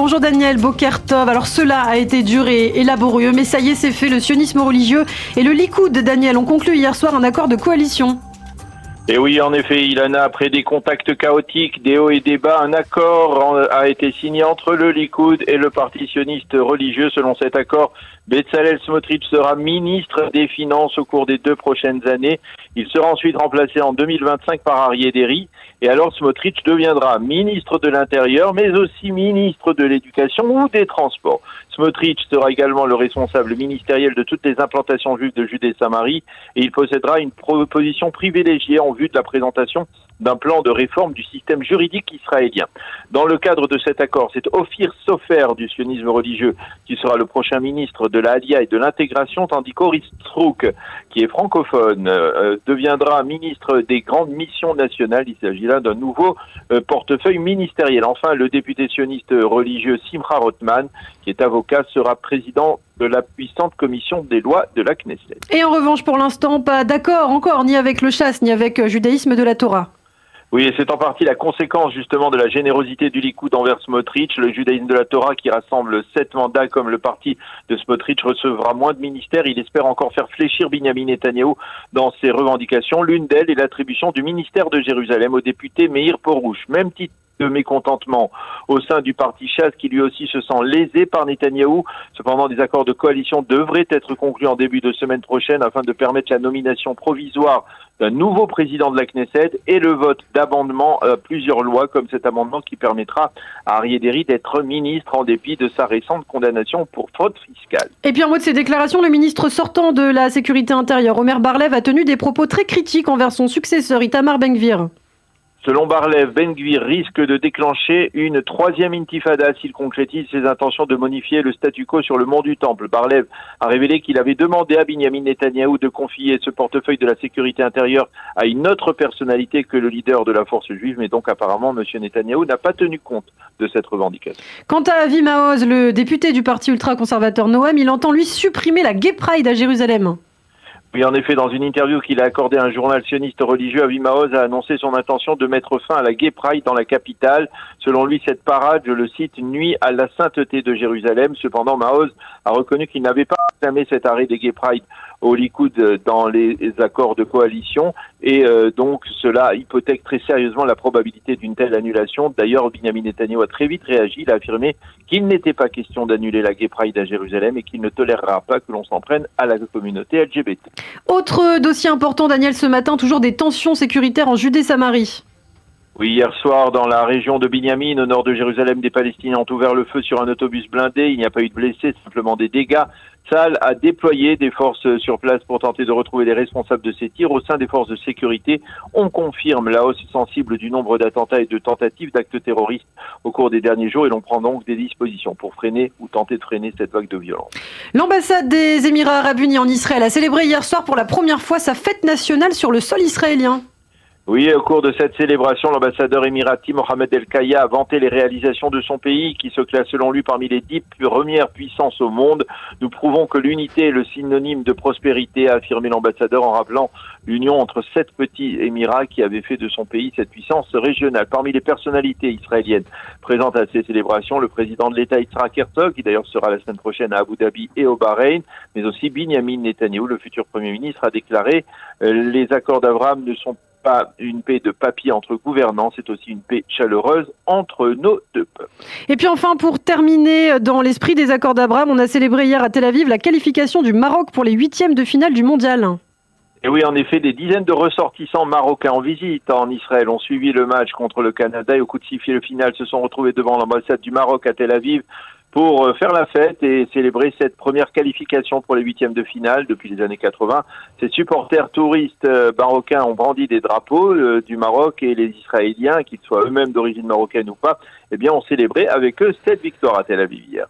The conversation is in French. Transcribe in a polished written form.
Bonjour Daniel, Boker Tov. Alors cela a été dur et laborieux, mais ça y est, c'est fait. Le sionisme religieux et le Likoud, Daniel, ont conclu hier soir un accord de coalition. Et oui, en effet, Ilana, après des contacts chaotiques, des hauts et des bas, un accord a été signé entre le Likoud et le parti sioniste religieux. Selon cet accord, Bezalel Smotrich sera ministre des Finances au cours des 2 prochaines années. Il sera ensuite remplacé en 2025 par Aryeh Deri. Et alors Smotrich deviendra ministre de l'Intérieur, mais aussi ministre de l'Éducation ou des Transports. Smotrich sera également le responsable ministériel de toutes les implantations juives de Judée-Samarie et il possédera une position privilégiée en vue de la présentation d'un plan de réforme du système juridique israélien. Dans le cadre de cet accord, c'est Ophir Sofer du sionisme religieux qui sera le prochain ministre de la Halia et de l'intégration, tandis qu'Orit Strouk, qui est francophone, deviendra ministre des grandes missions nationales. Il s'agit là d'un nouveau portefeuille ministériel. Enfin, le député sioniste religieux Simcha Rothman, qui est avocat, sera président de la puissante commission des lois de la Knesset. Et en revanche, pour l'instant, pas d'accord encore, ni avec le Chasse, ni avec judaïsme de la Torah. Oui, et c'est en partie la conséquence justement de la générosité du Likoud envers Smotrich. Le judaïsme de la Torah, qui rassemble 7 mandats comme le parti de Smotrich, recevra moins de ministères. Il espère encore faire fléchir Binyamin Netanyahou dans ses revendications. L'une d'elles est l'attribution du ministère de Jérusalem au député Meir Porouche. Même titre de mécontentement au sein du parti Chasse qui lui aussi se sent lésé par Netanyahou. Cependant, des accords de coalition devraient être conclus en début de semaine prochaine afin de permettre la nomination provisoire d'un nouveau président de la Knesset et le vote d'amendements à plusieurs lois comme cet amendement qui permettra à Aryeh Deri d'être ministre en dépit de sa récente condamnation pour fraude fiscale. Et puis en mot de ses déclarations, le ministre sortant de la Sécurité intérieure, Omer Bar-Lev, a tenu des propos très critiques envers son successeur, Itamar Ben-Gvir. Selon Bar-Lev, Ben-Gvir risque de déclencher une 3e intifada s'il concrétise ses intentions de modifier le statu quo sur le mont du Temple. Bar-Lev a révélé qu'il avait demandé à Binyamin Netanyahou de confier ce portefeuille de la sécurité intérieure à une autre personnalité que le leader de la force juive, mais donc apparemment M. Netanyahou n'a pas tenu compte de cette revendication. Quant à Avi Maoz, le député du parti ultra-conservateur Noam, il entend lui supprimer la Gay Pride à Jérusalem. Oui, en effet, dans une interview qu'il a accordée à un journal sioniste religieux, Avi Maoz a annoncé son intention de mettre fin à la Gay Pride dans la capitale. Selon lui, cette parade, je le cite, nuit à la sainteté de Jérusalem. Cependant, Maoz a reconnu qu'il n'avait pas réclamé cet arrêt des Gay Pride au Likoud dans les accords de coalition et donc cela hypothèque très sérieusement la probabilité d'une telle annulation. D'ailleurs, Binyamin Netanyahou a très vite réagi. Il a affirmé qu'il n'était pas question d'annuler la Gay Pride à Jérusalem et qu'il ne tolérera pas que l'on s'en prenne à la communauté LGBT. Autre dossier important, Daniel, ce matin, toujours des tensions sécuritaires en Judée-Samarie. Oui, hier soir, dans la région de Binyamin, au nord de Jérusalem, des Palestiniens ont ouvert le feu sur un autobus blindé. Il n'y a pas eu de blessés, simplement des dégâts. Tzahal a déployé des forces sur place pour tenter de retrouver les responsables de ces tirs. Au sein des forces de sécurité, on confirme la hausse sensible du nombre d'attentats et de tentatives d'actes terroristes au cours des derniers jours et l'on prend donc des dispositions pour freiner ou tenter de freiner cette vague de violence. L'ambassade des Émirats arabes unis en Israël a célébré hier soir pour la première fois sa fête nationale sur le sol israélien. Oui, au cours de cette célébration, l'ambassadeur émirati Mohamed El Kaya a vanté les réalisations de son pays, qui se classe selon lui parmi les 10 premières puissances au monde. Nous prouvons que l'unité est le synonyme de prospérité, a affirmé l'ambassadeur en rappelant l'union entre 7 petits émirats qui avaient fait de son pays cette puissance régionale. Parmi les personnalités israéliennes présentes à ces célébrations, le président de l'État Yitzhak Herzog, qui d'ailleurs sera la semaine prochaine à Abu Dhabi et au Bahreïn, mais aussi Binyamin Netanyahou, le futur Premier ministre, a déclaré les accords d'Abraham ne sont pas une paix de papier entre gouvernants, c'est aussi une paix chaleureuse entre nos 2 peuples. Et puis enfin, pour terminer, dans l'esprit des accords d'Abraham, on a célébré hier à Tel Aviv la qualification du Maroc pour les 8e de finale du mondial. Et oui, en effet, des dizaines de ressortissants marocains en visite en Israël ont suivi le match contre le Canada et au coup de sifflet final se sont retrouvés devant l'ambassade du Maroc à Tel Aviv pour faire la fête et célébrer cette première qualification pour les 8e de finale depuis les années 80. Ces supporters touristes marocains ont brandi des drapeaux du Maroc et les Israéliens, qu'ils soient eux-mêmes d'origine marocaine ou pas, eh bien, ont célébré avec eux cette victoire à Tel Aviv hier.